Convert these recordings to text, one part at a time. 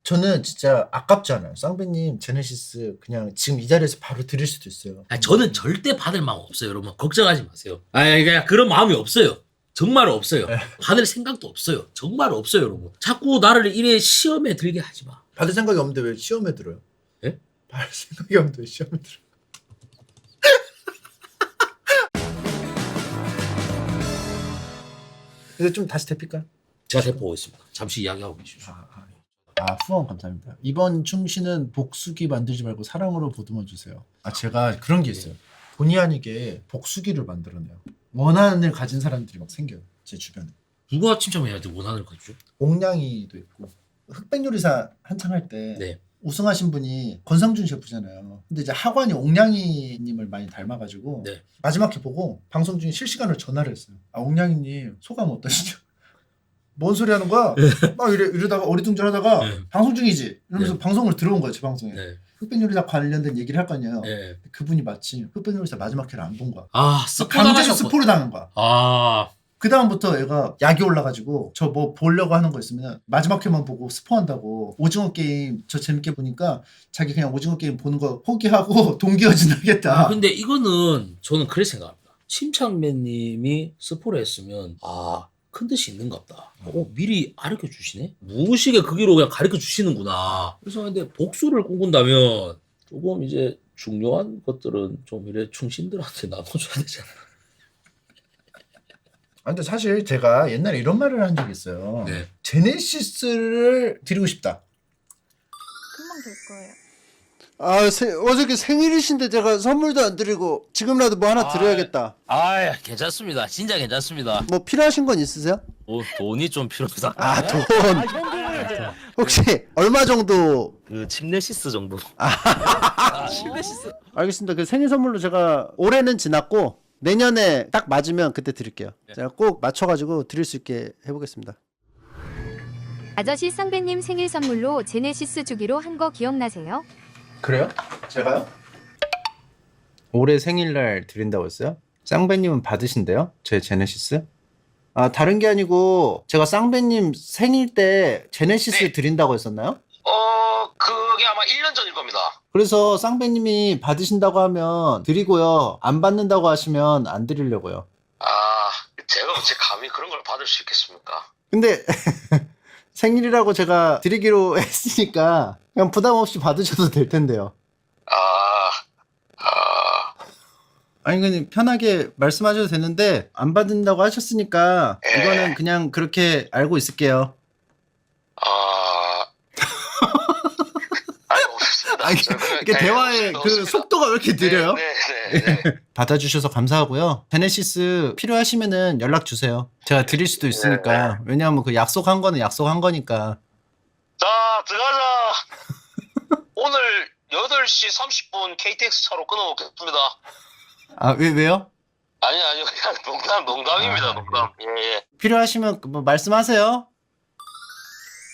저는 진짜 아깝잖아요. 쌍배님 제네시스 그냥 지금 이 자리에서 바로 드릴 수도 있어요. 저는 절대 받을 마음 없어요, 여러분. 걱정하지 마세요. 그냥 그런 마음이 없어요. 정말 없어요. 받을 생각도 없어요. 정말 없어요, 여러분. 자꾸 나를 이래 시험에 들게 하지 마. 받을 생각이 없는데 왜 시험에 들어요? 예? 받을 생각이 없는데 왜 시험에 들어요? 그래서 좀 다시 대필까요? 제가 대포 오겠습니다. 잠시 이야기하고 계십시오. 후원 감사합니다. 이번 충시는 복수기 만들지 말고 사랑으로 보듬어 주세요. 제가 그런 게 있어요. 본의 아니게 복수기를 만들어내요. 원하는 일 가진 사람들이 막 생겨요. 제 주변에. 누가 침착맨한테 원한을 가지죠? 옥냥이도 있고 흑백요리사 한창 할 때 네. 우승하신 분이 권상준 셰프잖아요. 근데 이제 학원이 옥냥이님을 많이 닮아가지고 네. 마지막 회 보고 방송 중에 실시간으로 전화를 했어요. 옥냥이님 소감 어떠시죠? 뭔 소리 하는 거야? 막 이러다가 어리둥절하다가 네. 방송 중이지 이러면서 네. 방송을 들어온 거야 제 방송에. 네. 흑백요리사 관련된 얘기를 할 거 아니에요. 네. 그분이 마침 흑백요리사 마지막 회를 안 본 거야. 스포 강제로 당하셨고. 스포를 당한 거야. 그 다음부터 얘가 약이 올라가지고 저 뭐 보려고 하는 거 있으면 마지막 회만 보고 스포한다고. 오징어 게임 저 재밌게 보니까 자기 그냥 오징어 게임 보는 거 포기하고 동기어진 하겠다. 근데 이거는 저는 그렇게 생각합니다. 침착맨님이 스포를 했으면 큰 뜻이 있는갑다. 미리 가르쳐 주시네? 무의식의 크기로 그냥 가르쳐 주시는구나. 그래서 근데 복수를 꿈꾼다면 조금 이제 중요한 것들은 좀 이래 충신들한테 나눠줘야 되잖아. 근데 사실 제가 옛날에 이런 말을 한 적이 있어요. 네. 제네시스를 드리고 싶다. 금방 될 거예요. 어저께 생일이신데 제가 선물도 안 드리고 지금이라도 뭐 하나 드려야겠다. 괜찮습니다. 진짜 괜찮습니다. 뭐 필요하신 건 있으세요? 돈이 좀 필요해서. 돈. 혹시 얼마 정도? 그 침례시스 정도. 침례시스. 알겠습니다. 그 생일 선물로 제가 올해는 지났고 내년에 딱 맞으면 그때 드릴게요. 제가 꼭 맞춰가지고 드릴 수 있게 해보겠습니다. 아저씨 쌍배님 생일 선물로 제네시스 주기로 한 거 기억나세요? 그래요? 제가요? 올해 생일날 드린다고 했어요? 쌍배님은 받으신대요? 제 제네시스? 다른 게 아니고 제가 쌍배님 생일 때 제네시스 드린다고 했었나요? 그게 아마 1년 전일 겁니다. 그래서 쌍배님이 받으신다고 하면 드리고요. 안 받는다고 하시면 안 드리려고요. 제가 어째 감히 그런 걸 받을 수 있겠습니까? 근데 생일이라고 제가 드리기로 했으니까 그냥 부담 없이 받으셔도 될 텐데요. 아니 그냥 편하게 말씀하셔도 되는데 안 받는다고 하셨으니까 이거는 그냥 그렇게 알고 있을게요. 이게 대화의 그 속도가 왜 이렇게 느려요? 네. 받아주셔서 감사하고요. 제네시스 필요하시면은 연락 주세요. 제가 드릴 수도 있으니까. 왜냐하면 그 약속한 거는 약속한 거니까. 자, 들어가자. 오늘 8시 30분 KTX 차로 끊어먹겠습니다. 왜요? 아니요. 그냥 농담입니다. 농담. 예. 필요하시면 뭐 말씀하세요.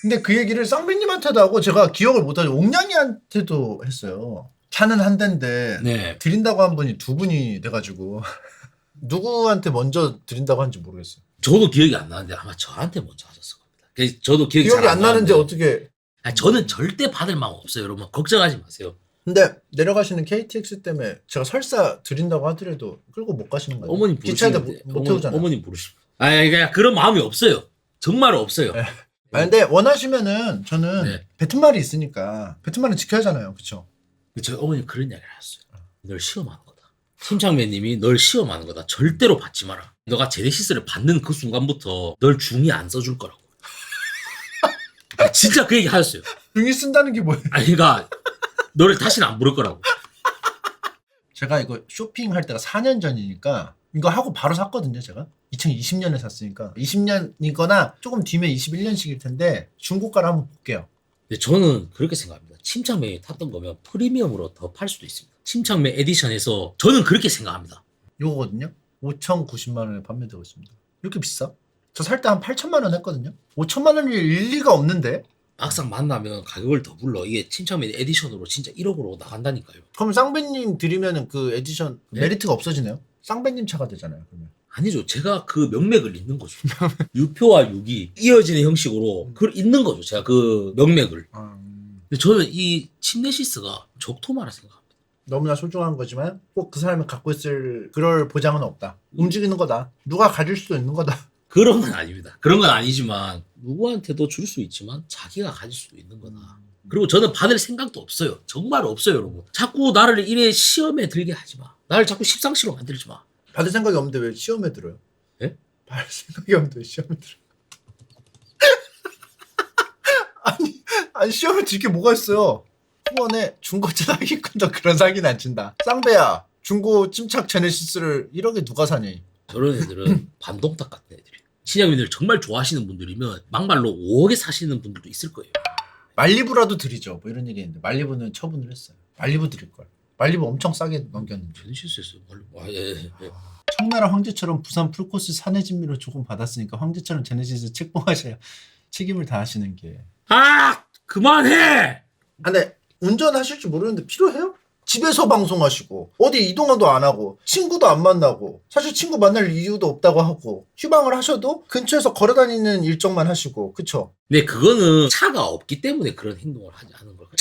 근데 그 얘기를 쌍배님한테도 하고 제가 기억을 못하죠. 옥냥이한테도 했어요. 차는 한 대인데 네. 드린다고 한 분이 두 분이 돼가지고 누구한테 먼저 드린다고 하는지 모르겠어요. 저도 기억이 안 나는데 아마 저한테 먼저 하셨을 겁니다. 그래서 저도 기억이 기억이 잘 안 나는데 어떻게? 저는 절대 받을 마음 없어요, 여러분. 걱정하지 마세요. 근데 내려가시는 KTX 때문에 제가 설사 드린다고 하더라도 끌고 못 가시는 거예요. 어머님 기차에다 부르시는데 못 태우잖아요. 어머님 부르시면. 그냥 그런 마음이 없어요. 정말 없어요. 네. 근데 원하시면은 저는 네. 뱉은 말이 있으니까 뱉은 말은 지켜야 하잖아요. 그쵸? 저희 어머님 그런 이야기를 하셨어요. 널 시험하는 거다. 침착맨님이 널 시험하는 거다. 절대로 받지 마라. 너가 제네시스를 받는 그 순간부터 널 중이 안 써줄 거라고. 진짜 그 얘기 하셨어요. 중이 쓴다는 게 뭐예요? 그러니까 너를 다시는 안 부를 거라고. 제가 이거 쇼핑할 때가 4년 전이니까 이거 하고 바로 샀거든요. 제가 2020년에 샀으니까 20년이거나 조금 뒤면 21년씩일 텐데 중고가를 한번 볼게요. 근데 저는 그렇게 생각합니다. 침착맨이 탔던 거면 프리미엄으로 더 팔 수도 있습니다. 침착맨 에디션에서 저는 그렇게 생각합니다. 요거거든요. 5,090만 원에 판매되고 있습니다. 이렇게 비싸? 저 살 때 한 8천만 원 했거든요. 5천만 원이 일리가 없는데. 막상 만나면 가격을 더 불러. 이게 침착맨 에디션으로 진짜 1억으로 나간다니까요. 그럼 쌍배님 드리면은 그 에디션 네? 메리트가 없어지네요? 쌍배님 차가 되잖아요. 그러면. 아니죠. 제가 그 명맥을 잇는 거죠. 유표와 육이 이어지는 형식으로 그걸 잇는 거죠. 제가 그 명맥을. 근데 저는 이 침네시스가 적토마라 생각합니다. 너무나 소중한 거지만 꼭 그 사람이 갖고 있을 그럴 보장은 없다. 움직이는 거다. 누가 가질 수도 있는 거다. 그런 건 아닙니다. 그런 건 아니지만 누구한테도 줄 수 있지만 자기가 가질 수도 있는 거다. 그리고 저는 받을 생각도 없어요. 정말 없어요, 여러분. 자꾸 나를 이래 시험에 들게 하지 마. 나를 자꾸 십상시로 만들지 마. 받을 생각이 없는데 왜 시험에 들어요? 예? 받을 생각이 없는데 왜 시험에 들어요? 아니 시험에 들 게 뭐가 있어요? 후원에 중고차 사기꾼도 그런 사기는 안 친다. 쌍배야, 중고 침착 제네시스를 1억에 누가 사니? 저런 애들은 반동탁 같은 애들이에요. 신양민들 정말 좋아하시는 분들이면 막말로 5억에 사시는 분들도 있을 거예요. 말리부라도 드리죠. 뭐 이런 얘기 했는데 말리부는 처분을 했어요. 말리부 드릴 걸. 말리부 엄청 싸게 넘겼는데. 제네시스였어요. 예. 청나라 황제처럼 부산 풀코스 사내진미로 조금 받았으니까 황제처럼 제네시스 책봉하셔야 책임을 다하시는 게. 아! 그만해! 근데 운전하실 줄 모르는데 필요해요? 집에서 방송하시고 어디 이동도 안 하고 친구도 안 만나고 사실 친구 만날 이유도 없다고 하고 휴방을 하셔도 근처에서 걸어다니는 일정만 하시고 그쵸? 근데 그거는 차가 없기 때문에 그런 행동을 하지 않은 걸까요?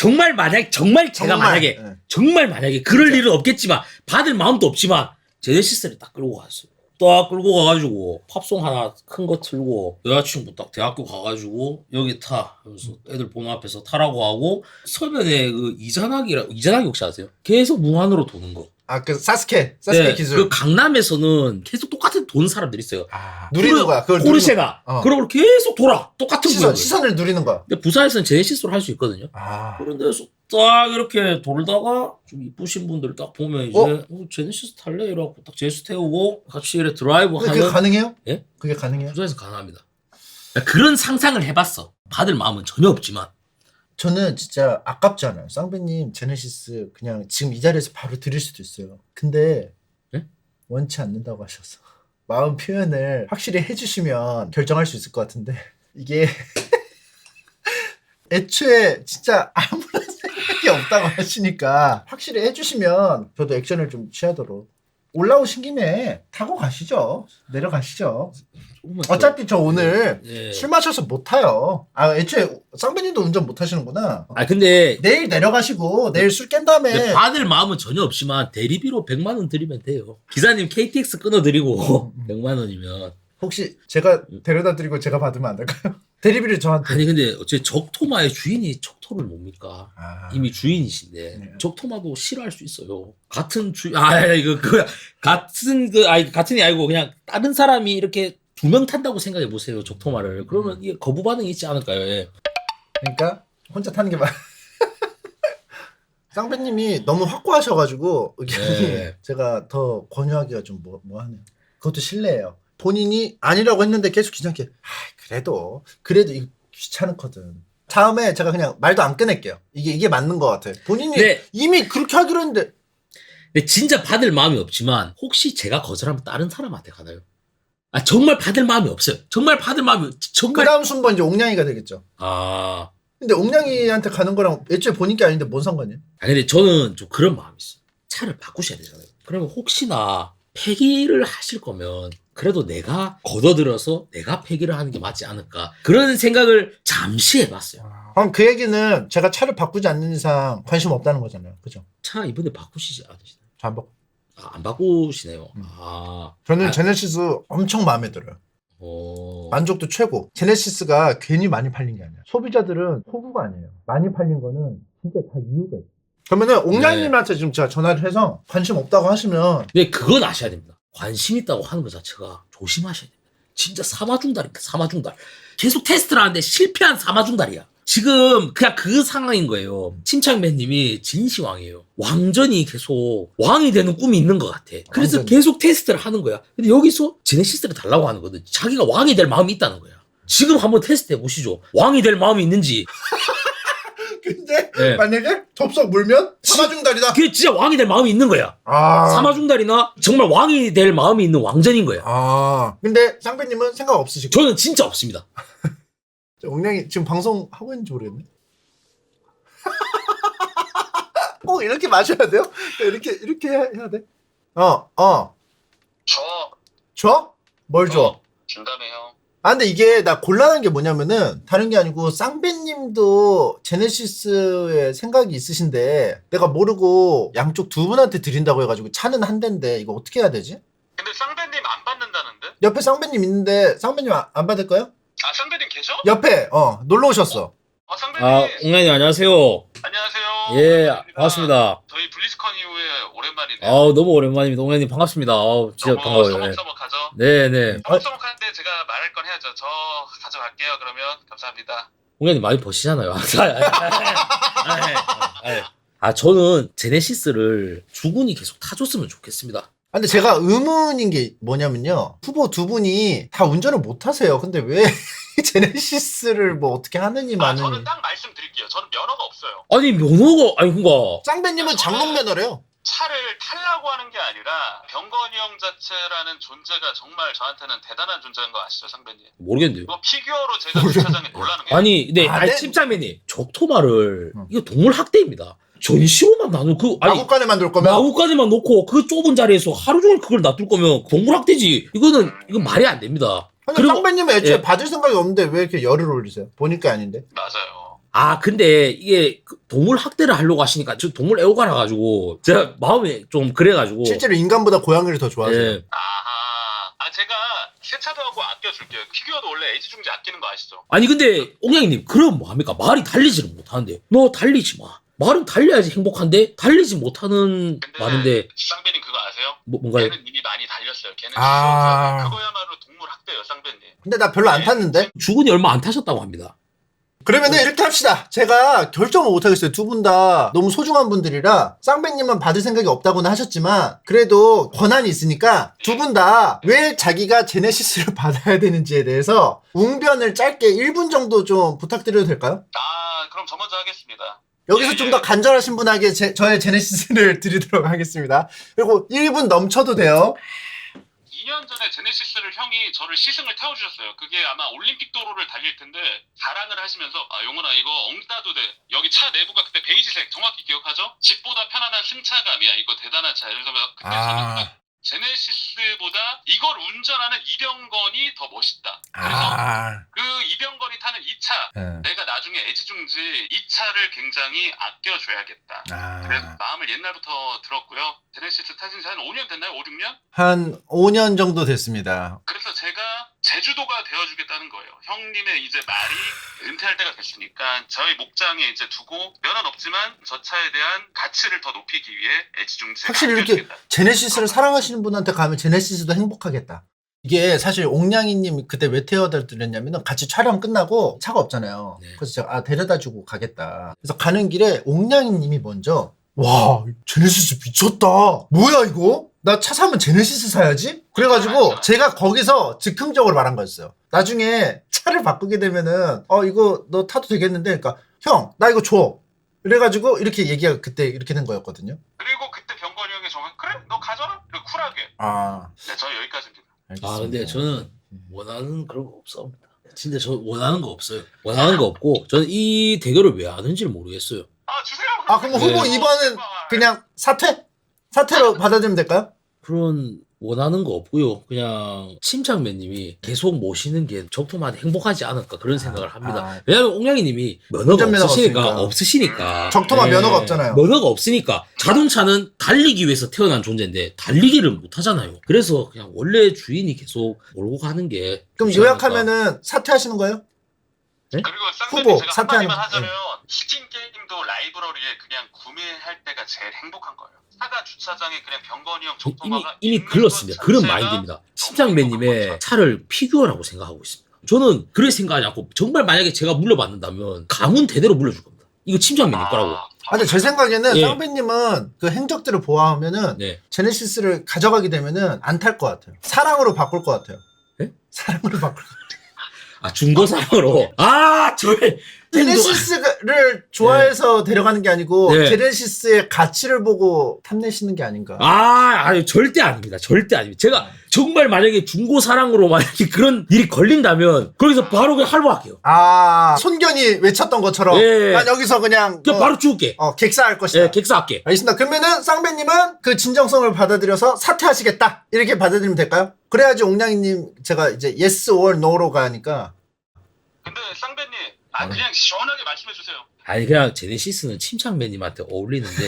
정말 제가 만약에 네. 정말 만약에 그럴 진짜. 일은 없겠지만 받을 마음도 없지만 제네시스를 딱 끌고 갔어요. 딱 끌고 가가지고 팝송 하나 큰 거 틀고 여자친구 딱 대학교 가가지고 여기 타 하면서 애들 보는 앞에서 타라고 하고 서면에 그 이전학이 혹시 아세요? 계속 무한으로 도는 거. 그 사스케 네, 기술. 그 강남에서는 계속 똑같은 도는 사람들 있어요. 누리는 거야. 그걸 누리는 포르쉐가 거야. 그러고 계속 돌아 똑같은 구역을. 시선을 누리는 거야. 근데 부산에서는 제네시스로 할 수 있거든요. 그런 데서 딱 이렇게 돌다가 좀 이쁘신 분들 딱 보면 이제 제네시스 탈래? 이러고 딱 제네시스 태우고 같이 이렇게 드라이브 그게 하면 가능해요? 예? 그게 가능해요? 부산에서 가능합니다. 그런 상상을 해봤어. 받을 마음은 전혀 없지만 저는 진짜 아깝지 않아요. 쌍배님 제네시스 그냥 지금 이 자리에서 바로 드릴 수도 있어요. 근데 네? 원치 않는다고 하셔서 마음 표현을 확실히 해주시면 결정할 수 있을 것 같은데 이게 애초에 진짜 아무런 생각이 없다고 하시니까 확실히 해주시면 저도 액션을 좀 취하도록 올라오신 김에 타고 가시죠. 내려가시죠. 조금만 더- 어차피 저 오늘 예. 술 마셔서 못 타요. 애초에 쌍배님도 운전 못 하시는구나. 아 근데 내일 내려가시고 내일 술 깬 다음에 받을 마음은 전혀 없지만 대리비로 100만 원 드리면 돼요. 기사님 KTX 끊어드리고 100만 원이면. 혹시 제가 데려다 드리고 제가 받으면 안 될까요? 대리비를 저한테. 아니 근데 어째 적토마의 주인이 적토를 뭡니까? 이미 주인이신데 네. 적토마도 싫어할 수 있어요. 같은 이거 같은이 아니고 그냥 다른 사람이 이렇게 2명 탄다고 생각해 보세요. 적토마를. 그러면 이게 거부 반응이 있지 않을까요? 예. 그러니까 혼자 타는 게 맞. 쌍배님이 너무 확고하셔가지고 의견이 네. 제가 더 권유하기가 좀 뭐하네요. 그것도 실례예요. 본인이 아니라고 했는데 계속 귀찮게 그래도 이거 귀찮거든. 다음에 제가 그냥 말도 안 꺼낼게요. 이게 맞는 것 같아. 본인이 네. 이미 그렇게 하기로 했는데 근데 진짜 받을 마음이 없지만 혹시 제가 거절하면 다른 사람한테 가나요? 아 정말 받을 마음이 없어요. 정말 받을 마음이 그 정말 다음 순번 이제 옥냥이가 되겠죠. 아 근데 옥냥이한테 가는 거랑 애초에 본인 게 아닌데 뭔 상관이야? 근데 저는 좀 그런 마음이 있어요. 차를 바꾸셔야 되잖아요. 그러면 혹시나 폐기를 하실 거면 그래도 내가 걷어들어서 내가 폐기를 하는 게 맞지 않을까 그런 생각을 잠시 해봤어요. 그럼 그 얘기는 제가 차를 바꾸지 않는 이상 관심 없다는 거잖아요. 그죠? 차 이번에 바꾸시지 않으시나요? 저 안 바꾸. 안 바꾸시네요. 저는 제네시스 엄청 마음에 들어요. 만족도 최고. 제네시스가 괜히 많이 팔린 게 아니야. 소비자들은 호구가 아니에요. 많이 팔린 거는 진짜 다 이유가 있어. 그러면은 옥냥님한테 지금 제가 전화를 해서 관심 없다고 하시면 근데 그건 아셔야 됩니다. 관심 있다고 하는 것 자체가 조심하셔야 됩니다. 진짜 사마중달입니다. 사마중달. 계속 테스트를 하는데 실패한 사마중달이야. 지금 그냥 그 상황인 거예요. 침착맨님이 진시황이에요. 왕전이 계속 왕이 되는 꿈이 있는 것 같아. 그래서 왕전. 계속 테스트를 하는 거야. 근데 여기서 제네시스를 달라고 하는 거거든. 자기가 왕이 될 마음이 있다는 거야. 지금 한번 테스트 해보시죠. 왕이 될 마음이 있는지. 근데 네. 만약에 접속 물면 사마중달이다. 그게 진짜 왕이 될 마음이 있는 거야. 사마중달이나 정말 왕이 될 마음이 있는 왕전인 거야. 근데 쌍배님은 생각 없으시고. 저는 진짜 없습니다. 옥냥이 지금 방송 하고 있는지 모르겠네. 꼭 이렇게 마셔야 돼요? 이렇게 해야 돼? 저 줘? 뭘 줘? 준다며 형. 아 근데 이게 나 곤란한 게 뭐냐면은 다른 게 아니고 쌍배님도 제네시스에 생각이 있으신데 내가 모르고 양쪽 두 분한테 드린다고 해가지고 차는 한 대인데 이거 어떻게 해야 되지? 근데 쌍배님 안 받는다는데? 옆에 쌍배님 있는데 쌍배님 안 받을까요? 아 쌍배님 계셔? 옆에 아 놀러 오셨어. 쌍배님 옹란이 안녕하세요. 안녕하세요. 예, 반갑습니다. 반갑습니다. 저희 블리즈컨 이후에 오랜만이네요. 너무 오랜만입니다. 옹란님 반갑습니다. 진짜 너무 반가워요. 예. 서먹서먹하죠? 네네. 서먹서먹한데 제가 말할 건 해야죠. 저 가져갈게요. 그러면 감사합니다. 옹란님 많이 버시잖아요. 저는 제네시스를 주군이 계속 타줬으면 좋겠습니다. 아, 근데 제가 의문인 게 뭐냐면요. 후보 두 분이 다 운전을 못 하세요. 근데 왜 제네시스를 뭐 어떻게 하느니 마느니. 저는 딱 말씀드릴게요. 저는 면허가 없어요. 아니 면허가 아니 그니까 쌍배님은 장롱 면허래요. 차를 타려고 하는 게 아니라 병건이 형 자체라는 존재가 정말 저한테는 대단한 존재인 거 아시죠, 상배님? 모르겠는데요. 이거 피규어로 제가 주차장에 놀라는 게 아니 네 아, 아니 네? 침착맨님 적토마를 이거 동물 학대입니다. 전시호만 나누 아니 마구간에 만들 거면 마구까지만 놓고 그 좁은 자리에서 하루 종일 그걸 놔둘 거면 동물 학대지. 이건 말이 안 됩니다. 근데 그리고- 쌍배님은 애초에 예. 받을 생각이 없는데 왜 이렇게 열을 올리세요? 보니까 아닌데. 맞아요. 근데 이게 그 동물 학대를 하려고 하시니까 저 동물 애호가라 가지고 제가 마음이 좀 그래가지고 실제로 인간보다 고양이를 더 좋아하세요. 예. 아하. 제가 세차도 하고 아껴줄게요. 피규어도 원래 애지중지 아끼는 거 아시죠? 아니 근데 옹양이님 그럼 뭐합니까? 말이 달리지를 못하는데 너 달리지 마. 말은 달려야지 행복한데 달리지 못하는 근데 말인데 쌍배님 그거 아세요? 뭔가요? 걔는 이미 많이 달렸어요. 걔는 아. 그거야말로 동물 학대예요, 쌍배님. 근데 나 별로 안 탔는데. 주군이 얼마 안 타셨다고 합니다. 그러면은 이렇게 합시다. 제가 결정을 못 하겠어요. 두 분 다 너무 소중한 분들이라 쌍배님은 받을 생각이 없다고는 하셨지만 그래도 권한이 있으니까 두 분 다 왜 자기가 제네시스를 받아야 되는지에 대해서 웅변을 짧게 1분 정도 좀 부탁드려도 될까요? 그럼 저 먼저 하겠습니다. 여기서 좀 더 간절하신 분에게 저의 제네시스를 드리도록 하겠습니다. 그리고 1분 넘쳐도 돼요. 2년 전에 제네시스를 형이 저를 시승을 태워주셨어요. 그게 아마 올림픽 도로를 달릴 텐데 자랑을 하시면서 용훈아 이거 엉따도 돼. 여기 차 내부가 그때 베이지색 정확히 기억하죠? 집보다 편안한 승차감이야. 이거 대단한 차. 그래서 그때 저는 제네시스보다 이걸 운전하는 이병건이 더 멋있다. 그래서 그 이병건이 타는 이 차 내가 나중에 애지중지 이 차를 굉장히 아껴줘야겠다. 그래서 마음을 옛날부터 들었고요. 제네시스 타신 지 한 5년 됐나요? 5, 6년? 한 5년 정도 됐습니다. 그래서 제가 제주도가 되어주겠다는 거예요. 형님의 이제 말이 은퇴할 때가 됐으니까 저희 목장에 이제 두고 면허는 없지만 저 차에 대한 가치를 더 높이기 위해 애지중지 확실히 이렇게 제네시스를 사랑하시는 분한테 가면 제네시스도 행복하겠다. 이게 사실 옥냥이님 그때 왜 태워드렸냐면 같이 촬영 끝나고 차가 없잖아요. 네. 그래서 제가 데려다주고 가겠다. 그래서 가는 길에 옥냥이님이 먼저 와 제네시스 미쳤다. 뭐야 이거? 나 차 사면 제네시스 사야지? 그래가지고 제가 거기서 즉흥적으로 말한 거였어요. 나중에 차를 바꾸게 되면은 이거 너 타도 되겠는데 그러니까 형 나 이거 줘. 그래가지고 이렇게 얘기가 그때 이렇게 된 거였거든요. 그리고 그때 병건이 형이 정말 그래 너 가져라. 그리고 쿨하게. 네, 저 여기까지입니다. 알겠습니다. 근데 저는 원하는 그런 거 없습니다. 진짜 저 원하는 거 없어요. 원하는 거 없고 저는 이 대결을 왜 하는지를 모르겠어요. 주세요. 그럼 후보 네. 2번은 그냥 사퇴로 받아들이면 될까요? 그런 원하는 거 없고요. 그냥 침착맨님이 계속 모시는 게 적토마한테 행복하지 않을까 그런 생각을 합니다. 왜냐하면 옹양이님이 면허가 운전면허가 없으시니까. 적토마 예, 면허가 없잖아요. 면허가 없으니까 자동차는 달리기 위해서 태어난 존재인데 달리기를 못 하잖아요. 그래서 그냥 원래 주인이 계속 몰고 가는 게 그럼 좋지 않을까. 요약하면은 사퇴하시는 거예요? 그리고 쌍배님 후보, 제가 사퇴하는 한마디만 거. 하자면 스팀 게임도 라이브러리에 그냥 구매할 때가 제일 행복한 거예요. 사가 주차장에 그냥 병건이 형 적토마가 이미 있는 글렀습니다. 것 그런 자체가 마인드입니다. 너무 침착맨님의 행복한 차를 피규어라고 생각하고 있습니다. 저는 그래 생각하지 않고 정말 만약에 제가 물려받는다면 가문 대대로 물려줄 겁니다. 이거 침착맨님 거라고. 근데 제 생각에는 예. 쌍배님은 그 행적들을 보아하면은 네. 제네시스를 가져가게 되면은 안 탈 것 같아요. 사랑으로 바꿀 것 같아요. 예? 사랑으로 바꿀 것 같아요. 중고사랑으로. 저의 제네시스를 좋아해서 데려가는 게 아니고 네. 제네시스의 가치를 보고 탐내시는 게 아닌가. 아니 절대 아닙니다. 절대 아닙니다. 제가 정말 만약에 중고 사랑으로 만약에 그런 일이 걸린다면 거기서 바로 그냥 할부할게요. 손견이 외쳤던 것처럼 예. 난 여기서 그냥 그냥 바로 죽을게. 객사할 것이다. 예, 객사할게. 알겠습니다. 그러면은 쌍배님은 그 진정성을 받아들여서 사퇴하시겠다 이렇게 받아들이면 될까요? 그래야지 옹냥이님 제가 이제 yes or no로 가니까. 근데 쌍배님, 그냥 시원하게 말씀해 주세요. 아니 그냥 제네시스는 침착맨님한테 어울리는데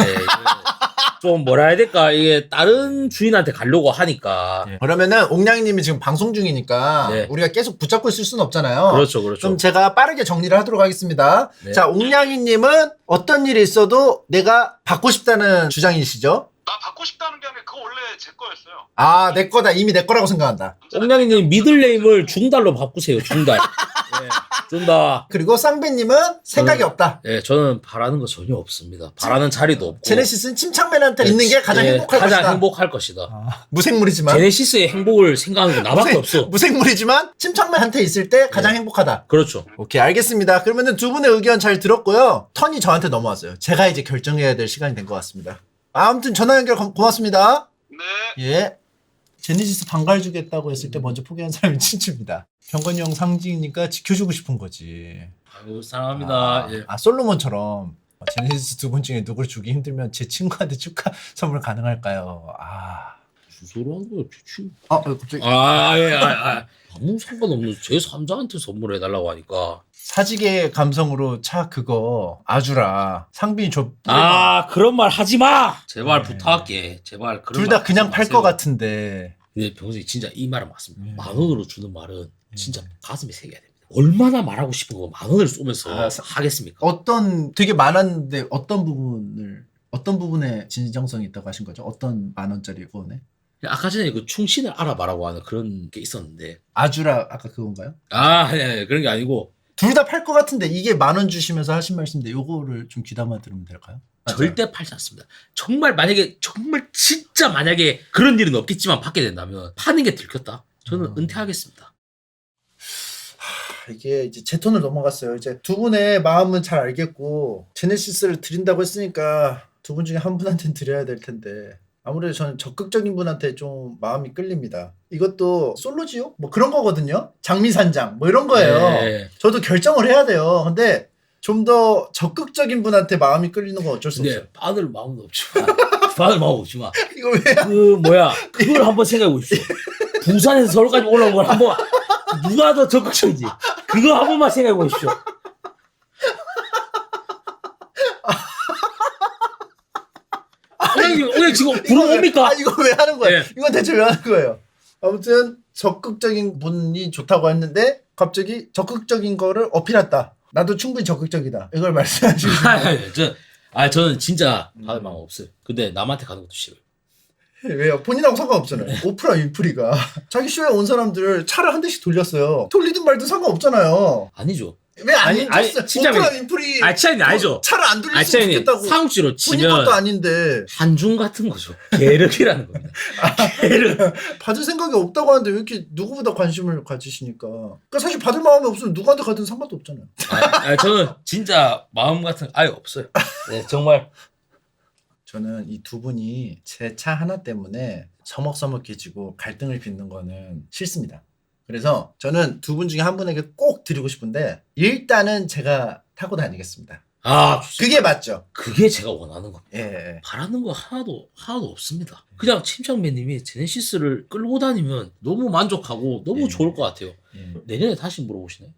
좀 뭐라 해야 될까 이게 다른 주인한테 가려고 하니까 그러면은 옹냥이님이 지금 방송 중이니까 네. 우리가 계속 붙잡고 있을 수는 없잖아요. 그렇죠. 그럼 제가 빠르게 정리를 하도록 하겠습니다. 네. 자, 옹냥이님은 어떤 일이 있어도 내가 받고 싶다는 주장이시죠? 나 받고 싶다는 게 아니라 그거 원래 제 거였어요. 내 거다. 이미 내 거라고 생각한다. 옹냥이님 미들네임을 중달로 바꾸세요. 중달. 네, 중달. 그리고 쌍배님은 생각이 없다. 네, 저는 바라는 거 전혀 없습니다. 바라는 자리도 없고. 제네시스는 침착맨한테 있는 게 가장 행복할 가장 것이다. 행복할 것이다. 무생물이지만. 제네시스의 행복을 생각하는 게 나밖에 없어. 무생물이지만 침착맨한테 있을 때 가장 행복하다. 그렇죠. 오케이, 알겠습니다. 그러면은 두 분의 의견 잘 들었고요. 턴이 저한테 넘어왔어요. 제가 이제 결정해야 될 시간이 된 것 같습니다. 아무튼 전화 연결 고맙습니다. 네. 예. 제네시스 반갈 주겠다고 했을 때 먼저 포기한 사람이 친추입니다. 병건이 형 상징이니까 지켜주고 싶은 거지. 아유, 사랑합니다. 예. 솔로몬처럼 제네시스 두 분 중에 누굴 주기 힘들면 제 친구한테 축하 선물 가능할까요? 무슨 소리 하는 거야, 대충. 갑자기 아무 상관없는 제 3자한테 선물해달라고 하니까. 사직의 감성으로 차 그거 아주라 상빈이 그런 말 하지 마! 제발 네. 부탁할게. 제발 그런 둘 다 말 그냥 하지 팔 마세요. 것 같은데. 근데 병선이 진짜 이 말은 맞습니다. 네. 10,000원으로 주는 말은 진짜 가슴이 새겨야 됩니다. 얼마나 말하고 싶은 거 10,000원을 쏘면서 하겠습니까? 되게 많았는데 어떤 부분에 진정성이 있다고 하신 거죠? 어떤 10,000원짜리 후원에? 아까 전에 그 충신을 알아봐라고 하는 그런 게 있었는데. 아주라 아까 그건가요? 아니, 그런 게 아니고. 둘 다 팔 것 같은데 이게 10,000원 주시면서 하신 말씀인데 요거를 좀 귀담아 들으면 될까요? 절대 팔지 않습니다. 정말 진짜 만약에 그런 일은 없겠지만 받게 된다면 파는 게 들켰다. 저는 은퇴하겠습니다. 이게 이제 제 톤을 넘어갔어요. 이제 두 분의 마음은 잘 알겠고 제네시스를 드린다고 했으니까 두 분 중에 한 분한테는 드려야 될 텐데 아무래도 저는 적극적인 분한테 좀 마음이 끌립니다. 이것도 솔로지요? 뭐 그런 거거든요. 장미산장 뭐 이런 거예요. 네. 저도 결정을 해야 돼요. 근데 좀 더 적극적인 분한테 마음이 끌리는 건 어쩔 수 없어요. 근데 받을 마음은 없지만 받을 마음 없지만 이거 왜? 그걸 한번 생각해 보십시오. 부산에서 서울까지 올라온 걸 한번 누가 더 적극적인지 그거 한 번만 생각해 보십시오. 오늘 지금 부르면 옵니까? 이거 왜 하는 거예요? 네. 이건 대체 왜 하는 거예요? 아무튼 적극적인 분이 좋다고 했는데 갑자기 적극적인 거를 어필했다. 나도 충분히 적극적이다. 이걸 말씀하시는 저는 진짜 받을 마음 없어요. 근데 남한테 가는 것도 싫어요. 왜요? 본인하고 상관없잖아요. 오프라 윈프리가 자기 쇼에 온 사람들 차를 한 대씩 돌렸어요. 돌리든 말든 상관없잖아요. 아니죠. 왜 안 아니, 줬어요? 진짜 오프라 윈프리 차이는 아니죠. 차를 안 돌렸으면 차이는 좋겠다고 사국지로 본인 치면 것도 아닌데 한중 같은 거죠. 계륵이라는 겁니다. 계륵. 받을 생각이 없다고 하는데 왜 이렇게 누구보다 관심을 가지시니까. 그러니까 사실 받을 마음이 없으면 누구한테 가든 상관도 없잖아요. 저는 진짜 마음 같은 아예 없어요. 네, 정말. 저는 이 두 분이 제 차 하나 때문에 서먹서먹해지고 갈등을 빚는 거는 싫습니다. 그래서 저는 두 분 중에 한 분에게 꼭 드리고 싶은데 일단은 제가 타고 다니겠습니다. 좋습니다. 그게 맞죠? 그게 제가 원하는 겁니다. 예. 바라는 거 하나도 없습니다. 그냥 침착맨님이 제네시스를 끌고 다니면 너무 만족하고 너무 예. 좋을 것 같아요. 예. 내년에 다시 물어보시나요?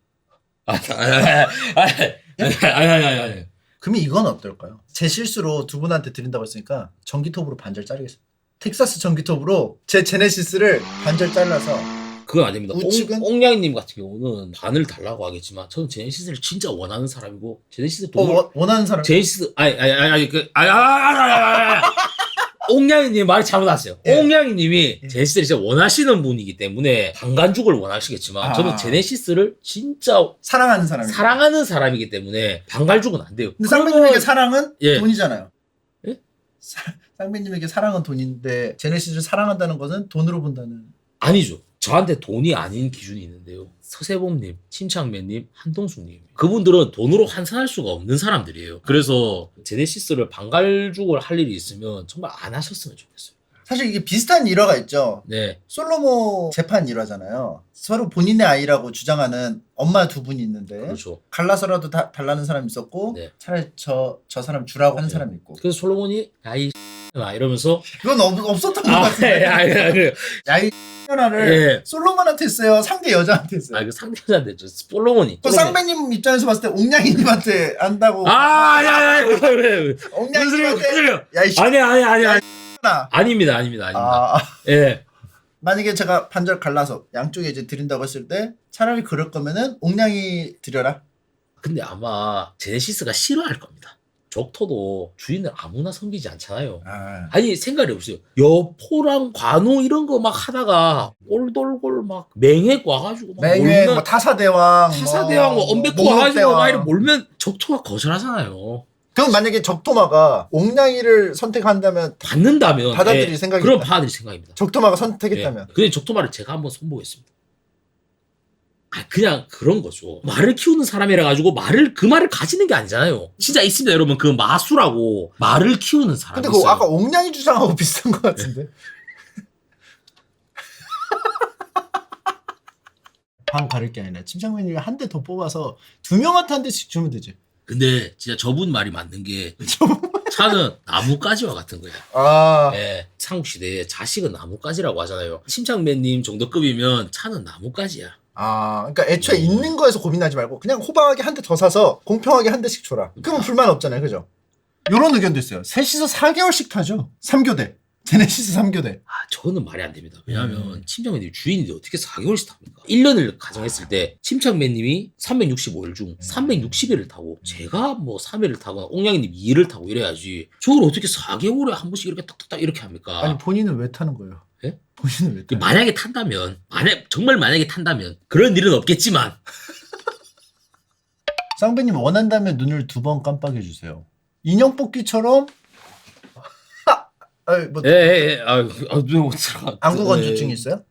아니. 그러면 이건 어떨까요? 제 실수로 두 분한테 드린다고 했으니까 전기톱으로 반절 자르겠습니다. 텍사스 전기톱으로 제 제네시스를 반절 잘라서 그건 아닙니다. 우측은? 옹냥이님 같은 경우는 반을 달라고 하겠지만 저는 제네시스를 진짜 원하는 사람이고 제네시스 원하는 사람 제네시스 옹냥이님 말이 잘못났어요. 예. 옹냥이님이 제네시스를 진짜 원하시는 분이기 때문에 반간죽을 원하시겠지만 저는 제네시스를 진짜 사랑하는 사람이 사랑하는 사람이기 때문에 반갈죽은 안 돼요. 근데 쌍배님에게 사랑은 예. 돈이잖아요. 예? 쌍배님에게 사랑은 돈인데 제네시스를 사랑한다는 것은 돈으로 본다는. 아니죠. 저한테 돈이 아닌 기준이 있는데요. 서세범님, 침착맨님, 한동숙님. 그분들은 돈으로 환산할 수가 없는 사람들이에요. 그래서 제네시스를 방갈죽을 할 일이 있으면 정말 안 하셨으면 좋겠어요. 사실 이게 비슷한 일화가 있죠. 네. 솔로모 재판 일화잖아요. 서로 본인의 아이라고 주장하는 엄마 두 분이 있는데 그렇죠. 갈라서라도 달라는 사람이 있었고 네. 차라리 저 사람 주라고 하는 네. 사람이 있고 그래서 솔로몬이 야이 이러면서 그건 없었던 것 같은데 야이 를 예. 솔로몬한테 했어요? 상대 여자한테 했어요? 그 상대자인데 저 솔로몬이. 그 쌍배님 입장에서 봤을 때 옥냥이님한테 한다고 야야야 옥냥이님한테 야이 아니야. 나 아닙니다. 예. 만약에 제가 반절 갈라서 양쪽에 이제 드린다고 했을 때 차라리 그럴 거면은 옥냥이 드려라. 근데 아마 제네시스가 싫어할 겁니다. 족토도 주인을 아무나 섬기지 않잖아요. 아니 생각이 없어요. 여포랑 관우 이런 거 막 하다가 꼴돌골 막 맹획 와가지고 막 맹회 몰면 뭐 타사대왕 뭐 엄백호 와가지고 막 이렇게 몰면 족토가 거절하잖아요. 그럼 만약에 적토마가 옥냥이를 선택한다면 받는다면 받아들일 생각이다. 그럼 받아들일 생각입니다. 적토마가 선택했다면 근데 적토마를 제가 한번 손보겠습니다. 그냥 그런 거죠. 말을 키우는 사람이라 가지고 그 말을 가지는 게 아니잖아요. 진짜 있습니다, 여러분. 그 마수라고 말을 키우는 사람이 근데 그거 있어요. 아까 옥냥이 주장하고 비슷한 것 같은데. 방 가릴 게 아니라 침착맨이 한 대 더 뽑아서 두 명한테 한 대씩 주면 되지. 근데 진짜 저분 말이 맞는 게 차는 나뭇가지와 같은 거예요. 예, 삼국시대에 자식은 나뭇가지라고 하잖아요. 침착맨님 정도 급이면 차는 나뭇가지야. 그러니까 애초에 있는 거에서 고민하지 말고 그냥 호방하게 한 대 더 사서 공평하게 한 대씩 줘라. 그러면 불만 없잖아요, 그죠? 이런 의견도 있어요. 셋이서 4개월씩 타죠. 3교대. 제네시스 3교대. 저는 말이 안 됩니다. 왜냐하면 침착맨님이 주인인데 어떻게 4개월씩 탑니까? 1년을 가정했을 때 침착맨님이 365일 중 360일을 타고 제가 뭐 3일을 타거나 옥냥이님 2일을 타고 이래야지 저걸 어떻게 4개월에 한 번씩 이렇게 딱딱딱 이렇게 합니까? 아니 본인은 왜 타는 거예요? 예? 본인은 왜 타요? 만약에 탄다면 정말 만약에 탄다면 그런 일은 없겠지만 쌍배님 원한다면 눈을 2번 깜빡여 주세요. 인형 뽑기처럼 뭐 안구 건조증이 있어요?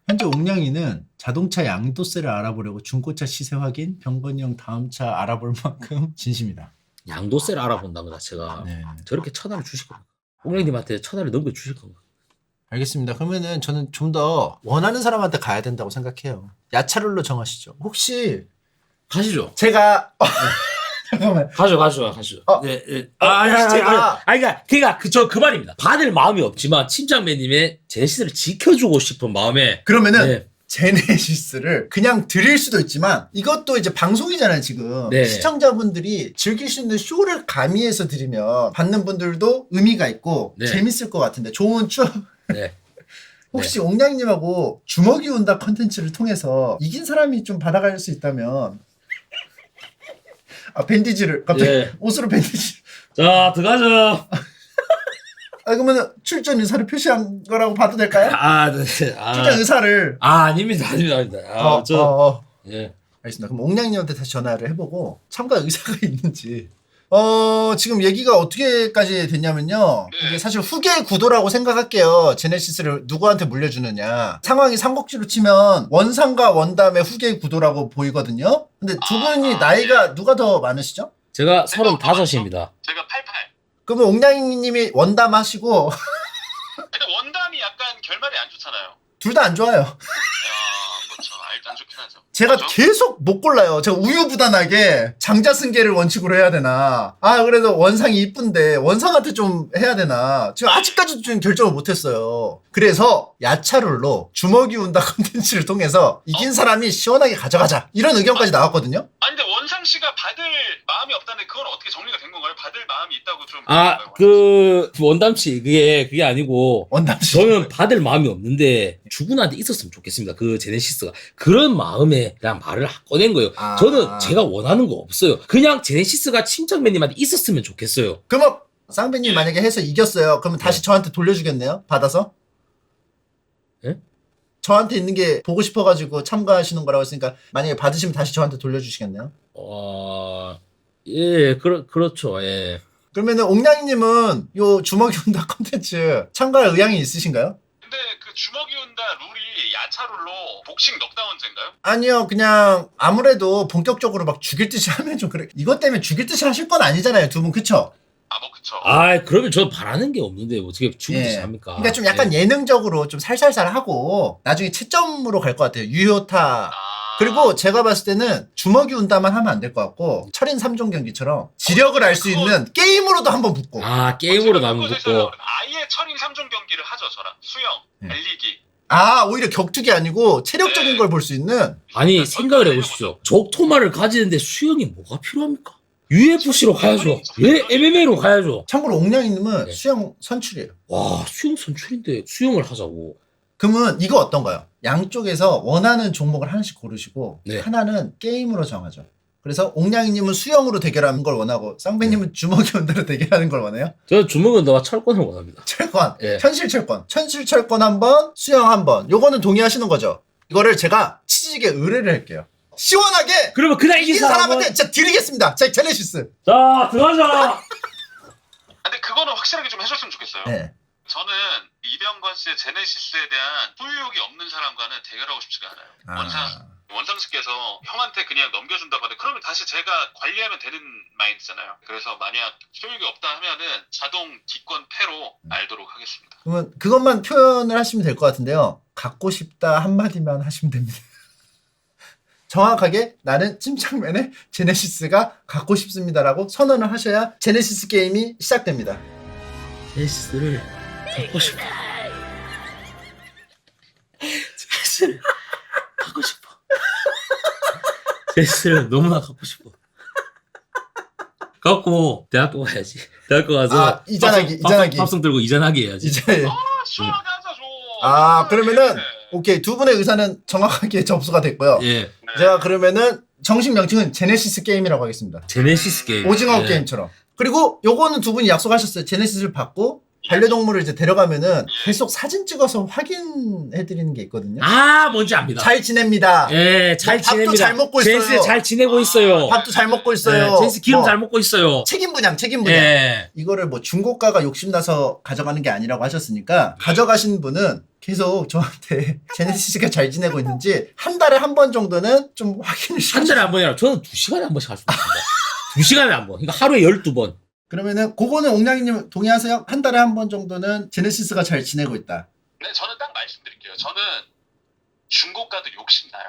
현재 옥냥이는 자동차 양도세를 알아보려고 중고차 시세 확인, 병건이 형 다음 차 알아볼 만큼 진심이다. 양도세를 알아본다는 것 자체가 네. 저렇게 1,000원을 주실 겁니까? 옥냥님한테 1,000원을 넘겨 주실 겁니까? 알겠습니다. 그러면은 저는 좀 더 원하는 사람한테 가야 된다고 생각해요. 야차룰로 정하시죠. 혹시 가시죠. 제가 잠깐만. 가시죠. 네. 그러니까 그 말입니다. 받을 마음이 없지만 침착맨님의 제네시스를 지켜주고 싶은 마음에 그러면은 네. 제네시스를 그냥 드릴 수도 있지만 이것도 이제 방송이잖아요, 지금. 네. 시청자분들이 즐길 수 있는 쇼를 가미해서 드리면 받는 분들도 의미가 있고 네. 재밌을 것 같은데 좋은 추억. 네. 혹시 옥냥님하고 주먹이 온다 컨텐츠를 통해서 이긴 사람이 좀 받아갈 수 있다면 밴디지를 갑자기 네. 옷으로 밴디지. 자 들어가자. 그러면 출전 의사를 표시한 거라고 봐도 될까요? 네. 출전 의사를. 아닙니다. 예. 알겠습니다. 그럼 옥냥님한테 다시 전화를 해보고 참가 의사가 있는지. 지금 얘기가 어떻게까지 됐냐면요. 이게 사실 후계 구도라고 생각할게요. 제네시스를 누구한테 물려주느냐. 상황이 삼국지로 치면 원상과 원담의 후계 구도라고 보이거든요. 근데 두 분이 나이가 누가 더 많으시죠? 제가 35입니다. 제가 88. 그러면 옥냥님이 원담 하시고 근데 원담이 약간 결말이 안 좋잖아요. 둘 다 안 좋아요. 그렇죠. 안 좋긴 하죠. 제가 그죠? 계속 못 골라요. 제가 우유부단하게 장자승계를 원칙으로 해야 되나. 그래도 원상이 이쁜데 원상한테 좀 해야 되나. 지금 아직까지도 좀 결정을 못했어요. 그래서 야차룰로 주먹이 운다 콘텐츠를 통해서 이긴 사람이 시원하게 가져가자. 이런 의견까지 나왔거든요. 근데 원상 씨가 받을 마음이 없다는데 그건 어떻게 정리가 된 건가요? 받을 마음이 있다고 좀. 원담씨 그게 아니고 원담씨. 저는 받을 마음이 없는데 주군한테 있었으면 좋겠습니다. 그 제네시스가 그런 마음에 그냥 말을 꺼낸 거예요. 저는 제가 원하는 거 없어요. 그냥 제네시스가 침착맨님한테 있었으면 좋겠어요. 그러면 쌍배님 만약에 해서 이겼어요. 그러면 다시 저한테 돌려주겠네요? 받아서? 예? 저한테 있는 게 보고 싶어가지고 참가하시는 거라고 했으니까 만약에 받으시면 다시 저한테 돌려주시겠네요? 예, 그렇죠. 예. 그러면은 옥냥이님은 요 주먹이 온다 컨텐츠 참가할 의향이 있으신가요? 근데 근데 그 주먹이 온다 룰이 야차 룰로 복싱 넉다운제인가요? 아니요, 그냥 아무래도 본격적으로 막 죽일 듯이 하면 좀 그래. 이것 때문에 죽일 듯이 하실 건 아니잖아요, 두 분, 그쵸? 아, 뭐 그쵸. 아, 그러면 저 바라는 게 없는데 어떻게 죽듯이 예. 합니까? 그러니까 좀 약간 예능적으로 좀 살살살 하고 나중에 채점으로 갈 것 같아요. 유효타. 그리고 제가 봤을 때는 주먹이 운다만 하면 안 될 것 같고 철인 3종 경기처럼 지력을 알 수 있는 게임으로도 한번 붙고. 아, 게임으로 제가 남은 그거 것도. 아예 철인 3종 경기를 하죠, 저랑. 수영, 네. 달리기. 아, 오히려 격투기 아니고 체력적인 네. 걸 볼 수 있는. 아니, 생각을 해보십시오. 적토마를 가지는데 수영이 뭐가 필요합니까? UFC로 가야죠. 왜 MMA로 가야죠? 참고로 옥냥이님은 네. 수영 선출이에요. 와, 수영 선출인데 수영을 하자고. 그러면 이거 어떤가요? 양쪽에서 원하는 종목을 하나씩 고르시고 네. 하나는 게임으로 정하죠. 그래서 옥냥이님은 수영으로 대결하는 걸 원하고 쌍배님은 주먹이 온다로 대결하는 걸 원해요? 저는 주먹은 너와 철권을 원합니다. 철권, 예. 현실 철권 한 번, 수영 한 번. 요거는 동의하시는 거죠? 이거를 제가 치즈게 의뢰를 할게요. 시원하게 그러면 그냥 이긴 사람한테 진짜 드리겠습니다. 제 제네시스. 자, 들어가자. 근데 그거는 확실하게 좀 해줬으면 좋겠어요. 네. 저는 이병건 씨의 제네시스에 대한 소유욕이 없는 사람과는 대결하고 싶지가 않아요. 원상씨께서 형한테 그냥 넘겨준다고 하는데 그러면 다시 제가 관리하면 되는 마인드잖아요. 그래서 만약 소유욕이 없다 하면은 자동 기권 패로 알도록 하겠습니다. 그러면 그것만 표현을 하시면 될 것 같은데요. 갖고 싶다 한마디만 하시면 됩니다. 정확하게 나는 침착맨의 제네시스가 갖고 싶습니다라고 선언을 하셔야 제네시스 게임이 시작됩니다. 제네시스를 갖고 싶어. 제네시스를 갖고 싶어. 제네시스를 너무나 갖고 싶어. 갖고 대학교 가야지. 대학교 가서 아, 이전하기. 밥송 들고 이전하기 해야지. 이제 시원하게 하자 줘. 그러면은 네. 오케이, 두 분의 의사는 정확하게 접수가 됐고요. 예. 네. 제가 그러면은 정식 명칭은 제네시스 게임이라고 하겠습니다. 제네시스 게임. 오징어 예. 게임처럼. 그리고 요거는 두 분이 약속하셨어요. 제네시스를 받고 반려동물을 이제 데려가면은 계속 사진 찍어서 확인해드리는 게 있거든요. 아, 뭔지 압니다. 잘 지냅니다. 예, 잘 밥도 지냅니다. 잘 먹고 있어요. 제네시스 잘 지내고 있어요. 밥도 잘 먹고 있어요. 예, 제네시스 기름 뭐 잘 먹고 있어요. 책임 분양. 예. 이거를 뭐 중고가가 욕심나서 가져가는 게 아니라고 하셨으니까 가져가신 분은 계속 저한테 제네시스가 잘 지내고 있는지 한 달에 한 번 정도는 좀 확인을 한 시켜주세요. 달에 한 번이라 저는 2시간에 한 번씩 할 수 있습니다. 2시간에 한 번. 그러니까 하루에 12번. 그러면은 그거는 옥냥이님 동의하세요? 한 달에 한 번 정도는 제네시스가 잘 지내고 있다. 네, 저는 딱 말씀드릴게요. 저는 중고가도 욕심나요.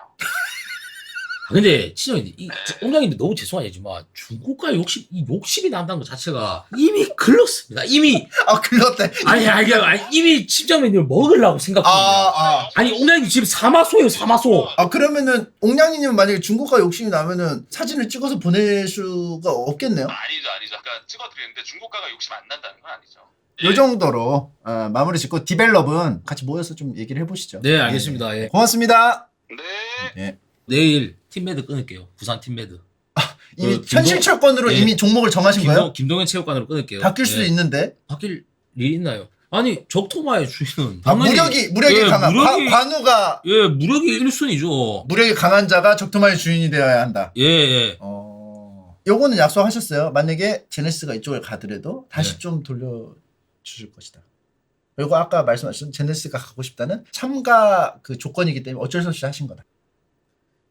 아, 근데 진짜 옹장님도 너무 죄송하지만 중고가 욕심이 난다는 것 자체가 이미 글렀습니다. 이미 글렀대. 아니 이미 침착맨님을 먹으려고 생각합니다. 아니 옹장님 지금 사마소예요, 사마소. 그러면은 옥냥이님은 만약에 중고가 욕심이 나면은 사진을 찍어서 보낼 수가 없겠네요. 아니죠. 그러니까 찍어드리는데 중고가가 욕심 안 난다는 건 아니죠. 요 정도로 마무리 짓고 디벨롭은 같이 모여서 좀 얘기를 해보시죠. 네, 알겠습니다. 예. 고맙습니다. 네. 내일 팀매드 끊을게요. 부산 팀매드. 이미 김동- 현실철권으로 예. 이미 종목을 정하신 거예요? 김동현 체육관으로 끊을게요. 바뀔 수도 예. 있는데. 바뀔 일이 있나요? 아니 적토마의 주인은 무력이 예, 강한 무력이- 관우가 예, 무력이 1순위죠. 무력이 강한 자가 적토마의 주인이 되어야 한다. 예. 요거는 약속하셨어요. 만약에 제네시스가 이쪽을 가더라도 다시 네. 좀 돌려주실 것이다. 그리고 아까 말씀하신 제네시스가 가고 싶다는 참가 그 조건이기 때문에 어쩔 수 없이 하신 거다.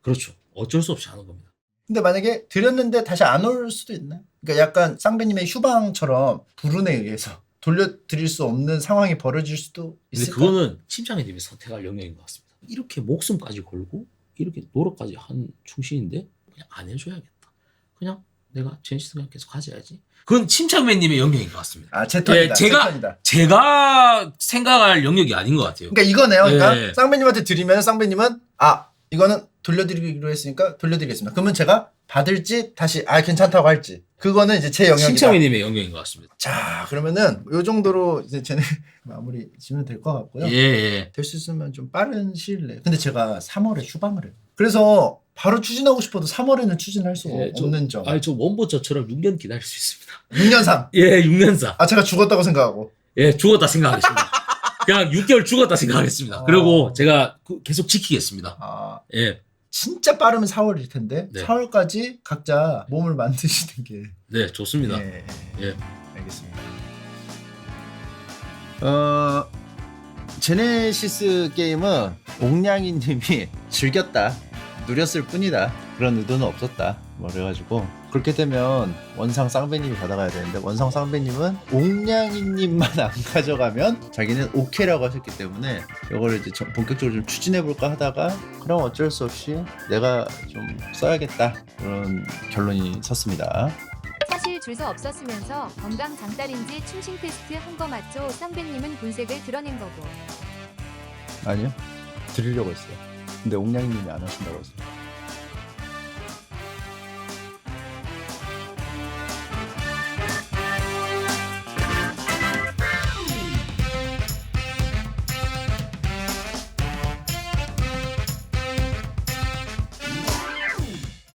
그렇죠. 어쩔 수 없이 하는 겁니다. 근데 만약에 드렸는데 다시 안 올 수도 있나요? 그러니까 약간 쌍배님의 휴방처럼 불운에 의해서 돌려드릴 수 없는 상황이 벌어질 수도 근데 있을까? 그거는 팀장님이 선택할 영역인 것 같습니다. 이렇게 목숨까지 걸고 이렇게 노력까지 한 충신인데 그냥 안 해줘야겠다. 그냥 내가 제네시스 그냥 계속 가져야지. 그건 침착맨님의 영역인 것 같습니다. 제 턴이다. 예, 제 턴이다. 제가 생각할 영역이 아닌 것 같아요. 그러니까 이거네요. 그러니까 예. 쌍배님한테 드리면 쌍배님은 이거는 돌려드리기로 했으니까 돌려드리겠습니다. 그러면 제가 받을지 다시 괜찮다고 할지 그거는 이제 제 영역이다. 침착맨님의 영역인 것 같습니다. 자, 그러면은 요 정도로 이제 쟤네 마무리 지면 될 것 같고요. 예. 될 수 있으면 좀 빠른 시일 내에. 근데 제가 3월에 휴방을 해요. 그래서 바로 추진하고 싶어도 3월에는 추진할 수 없는 점. 저 원보처처럼 6년 기다릴 수 있습니다. 6년상. 예, 6년사. 제가 죽었다고 생각하고. 예, 죽었다 생각하겠습니다. 그냥 6개월 죽었다 생각하겠습니다. 그리고 제가 계속 지키겠습니다. 예. 진짜 빠르면 4월일 텐데 네. 4월까지 각자 몸을 만드시는 게. 네, 좋습니다. 예. 예. 알겠습니다. 제네시스 게임은 옥냥이님이 즐겼다, 누렸을 뿐이다, 그런 의도는 없었다, 뭐 그래가지고 그렇게 되면 원상 쌍배님이 받아가야 되는데, 원상 쌍배님은 옥냥이님만 안 가져가면 자기는 오케이라고 하셨기 때문에 이거를 이제 본격적으로 좀 추진해볼까 하다가 그럼 어쩔 수 없이 내가 좀 써야겠다, 그런 결론이 섰습니다. 사실 줄서 없었으면서 건강 장딸인지 충신 테스트 한 거 맞죠? 쌍배님은 본색을 드러낸 거고. 아니요, 드리려고 했어요. 근데 옥냥이님이 안 하신다고 했어요.